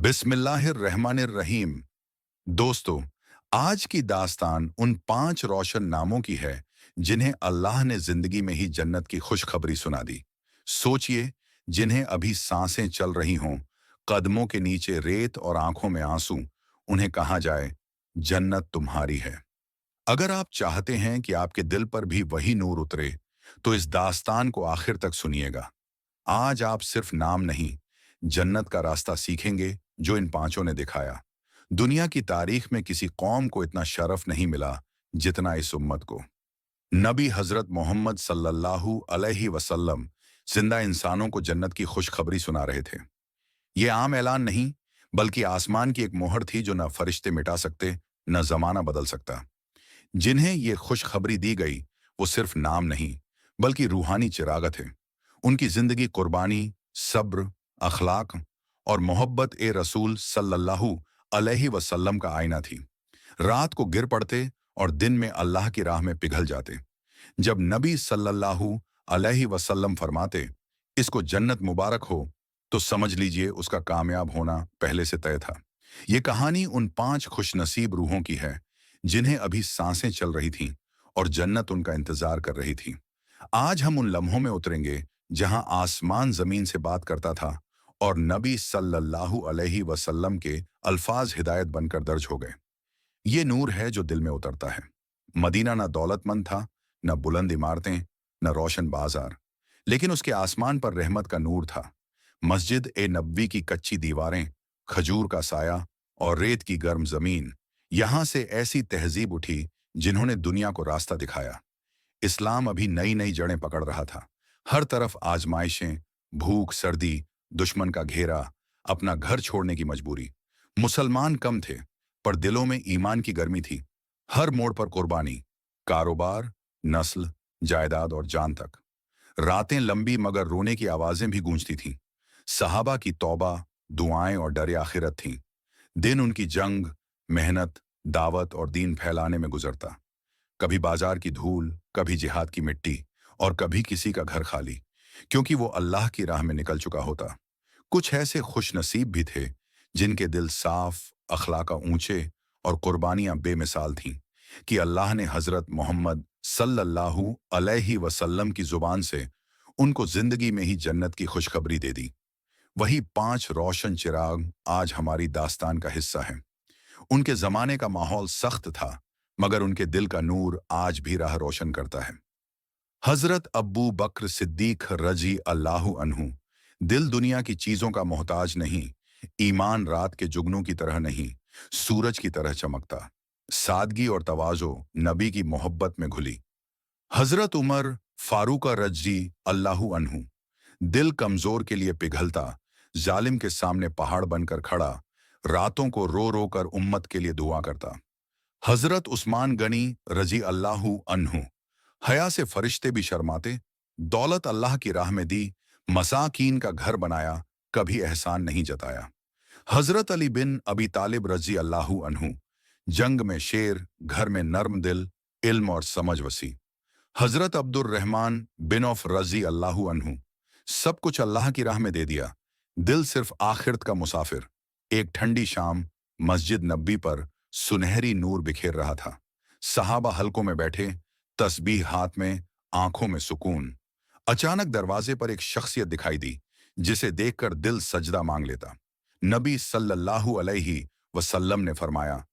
बिस्मिल्लाहिर्रहमानिर्रहीम। दोस्तों, आज की दास्तान उन 5 रोशन नामों की है जिन्हें अल्लाह ने जिंदगी में ही जन्नत की खुशखबरी सुना दी। सोचिए, जिन्हें अभी सांसें चल रही हों, कदमों के नीचे रेत और आंखों में आंसू, उन्हें कहा जाए जन्नत तुम्हारी है। अगर आप चाहते हैं कि आपके दिल पर भी वही नूर उतरे, तो इस दास्तान को आखिर तक सुनिएगा। आज आप सिर्फ नाम नहीं, जन्नत का रास्ता सीखेंगे जो इन पांचों ने दिखाया। दुनिया की तारीख में किसी कौम को इतना शरफ नहीं मिला जितना इस उम्मत को। नबी हजरत मोहम्मद सल्लल्लाहु अलैहि वसल्लम जिंदा इंसानों को जन्नत की खुशखबरी सुना रहे थे। ये आम ऐलान नहीं, बल्कि आसमान की एक मोहर थी जो न फरिश्ते मिटा सकते, न जमाना बदल सकता। जिन्हें ये खुशखबरी दी गई, वो सिर्फ नाम नहीं, बल्कि रूहानी चिरागत है। उनकी जिंदगी कुर्बानी, सब्र, अखलाक और मोहब्बत ए रसूल सल्लल्लाहु अलैहि वसल्लम का आईना थी। रात को गिर पड़ते और दिन में अल्लाह की राह में पिघल जाते। जब नबी सल्लल्लाहु अलैहि वसल्लम फरमाते, इसको जन्नत मुबारक हो, तो समझ लीजिए उसका कामयाब होना पहले से तय था। ये कहानी उन 5 खुशनसीब रूहों की है जिन्हें अभी सांसें चल रही थीं और जन्नत उनका इंतजार कर रही थी। आज हम उन लम्हों में उतरेंगे जहां आसमान जमीन से बात करता था और नबी सल्लल्लाहु अलैहि वसल्लम के अल्फाज हिदायत बनकर दर्ज हो गए। ये नूर है जो दिल में उतरता है। मदीना ना दौलतमंद था, न बुलंद इमारतें, न रोशन बाजार, लेकिन उसके आसमान पर रहमत का नूर था। मस्जिद ए नबवी की कच्ची दीवारें, खजूर का साया और रेत की गर्म जमीन, यहां से ऐसी तहजीब उठी जिन्होंने दुनिया को रास्ता दिखाया। इस्लाम अभी नई नई जड़ें पकड़ रहा था। हर तरफ आजमाइशें, भूख, सर्दी, दुश्मन का घेरा, अपना घर छोड़ने की मजबूरी। मुसलमान कम थे, पर दिलों में ईमान की गर्मी थी। हर मोड़ पर कुर्बानी, कारोबार, नस्ल, जायदाद और जान तक। रातें लंबी मगर रोने की आवाजें भी गूंजती थीं। सहाबा की तौबा, दुआएं और डर आखिरत थीं। दिन उनकी जंग, मेहनत, दावत और दीन फैलाने में गुजरता। कभी बाजार की धूल, कभी जिहाद की मिट्टी और कभी किसी का घर खाली, क्योंकि वो अल्लाह की राह में निकल चुका होता। कुछ ऐसे खुशनसीब भी थे जिनके दिल साफ, अखलाक ऊंचे और कुर्बानियां बेमिसाल थीं कि अल्लाह ने हजरत मोहम्मद सल्लल्लाहु अलैहि वसल्लम की जुबान से उनको जिंदगी में ही जन्नत की खुशखबरी दे दी। वही 5 रोशन चिराग आज हमारी दास्तान का हिस्सा हैं। उनके जमाने का माहौल सख्त था, मगर उनके दिल का नूर आज भी राह रोशन करता है। हजरत अब्बू बकर सिद्दीक रजी अल्लाहु अन्हु। दिल दुनिया की चीजों का मोहताज नहीं, ईमान रात के जुगनू की तरह नहीं, सूरज की तरह चमकता। सादगी और तवाजो नबी की मोहब्बत में घुली। हजरत उमर फारूक रजी अल्लाहु अन्हु। दिल कमजोर के लिए पिघलता, जालिम के सामने पहाड़ बनकर खड़ा, रातों को रो रो कर उम्मत के लिए दुआ करता। हजरत उस्मान गनी रजी अल्लाहु अन्हु। हया से फरिश्ते भी शर्माते। दौलत अल्लाह की राह में दी, मसाकीन का घर बनाया, कभी एहसान नहीं जताया। हजरत अली बिन अबी तालिब रजी अल्लाहु अन्हु। जंग में शेर, घर में नर्म दिल, इल्म और समझ वसी। हजरत अब्दुर रहमान बिन ऑफ रजी अल्लाहु अन्हु। सब कुछ अल्लाह की राह में दे दिया, दिल सिर्फ आखिरत का मुसाफिर। एक ठंडी शाम, मस्जिद नबी पर सुनहरी नूर बिखेर रहा था। सहाबा हलकों में बैठे, तस्बीह हाथ में, आंखों में सुकून। अचानक दरवाजे पर एक शख्सियत दिखाई दी जिसे देखकर दिल सजदा मांग लेता। नबी सल्लल्लाहु अलैहि वसल्लम ने फरमाया,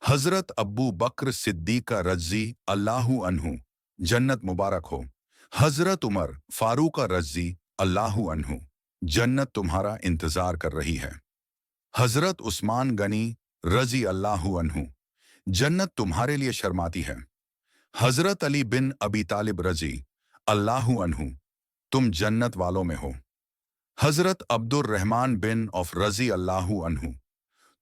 हजरत अब्बू बकर सिद्दीक रजी अल्लाहु अन्हु, जन्नत मुबारक हो। हजरत उमर फारूक रजी अल्लाहु अन्हु, जन्नत तुम्हारा इंतजार कर रही है। हजरत उस्मान गनी रजी अल्लाहु अन्हु, जन्नत तुम्हारे लिए शर्माती है। हजरत अली बिन अबी तालिब रजी अल्लाहु अन्हु, तुम जन्नत वालों में हो। हजरत अब्दुर रहमान बिन ऑफ रजी अल्लाहु अन्हु,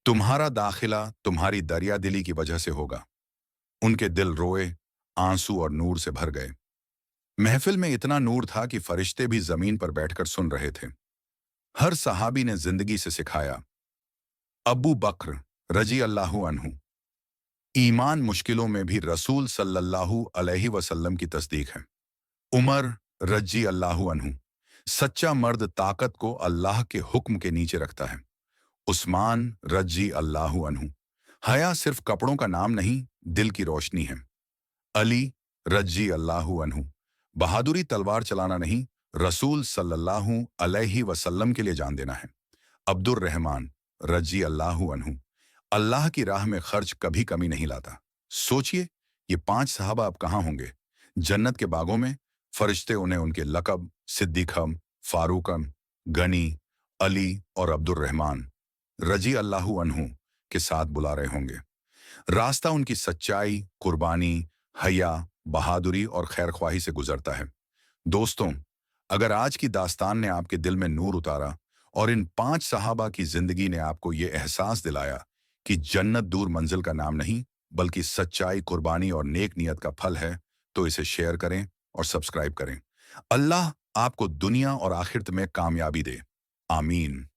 तुम्हारा दाखिला तुम्हारी दरिया दिली की वजह से होगा। उनके दिल रोए, आंसू और नूर से भर गए। महफिल में इतना नूर था कि फरिश्ते भी जमीन पर बैठकर सुन रहे थे। हर सहाबी ने जिंदगी से सिखाया। अबू बकर रजी अल्लाहु अन्हु, ईमान मुश्किलों में भी रसूल सल्लल्लाहु अलैहि वसल्लम की तस्दीक है। उमर रजी अल्लाहु अन्हु, सच्चा मर्द ताकत को अल्लाह के हुक्म के नीचे रखता है। उस्मान रजी अल्लाहु अन्हु, हया सिर्फ कपड़ों का नाम नहीं, दिल की रोशनी है। अली रजी अल्लाहु अन्हु, बहादुरी तलवार चलाना नहीं, रसूल सल्लल्लाहु अलैहि वसल्लम के लिए जान देना है। अब्दुर रहमान रजी अल्लाहु अन्हु, अल्लाह की राह में खर्च कभी कमी नहीं लाता। सोचिए, ये 5 सहाबा अब कहाँ होंगे? जन्नत के बागों में। फरिश्ते उन्हें उनके लकब सिद्दीक़म, फारूकम, गनी, अली और अब्दुर रहमान रजी अल्लाहु अन्हु के साथ बुला रहे होंगे। रास्ता उनकी सच्चाई, कुर्बानी, हया, बहादुरी और खैरख्वाही से गुजरता है। दोस्तों, अगर आज की दास्तान ने आपके दिल में नूर उतारा और इन 5 सहाबा की जिंदगी ने आपको ये एहसास दिलाया कि जन्नत दूर मंजिल का नाम नहीं, बल्कि सच्चाई, कुर्बानी और नेक नियत का फल है, तो इसे शेयर करें और सब्सक्राइब करें। अल्लाह आपको दुनिया और आखिरत में कामयाबी दे। आमीन।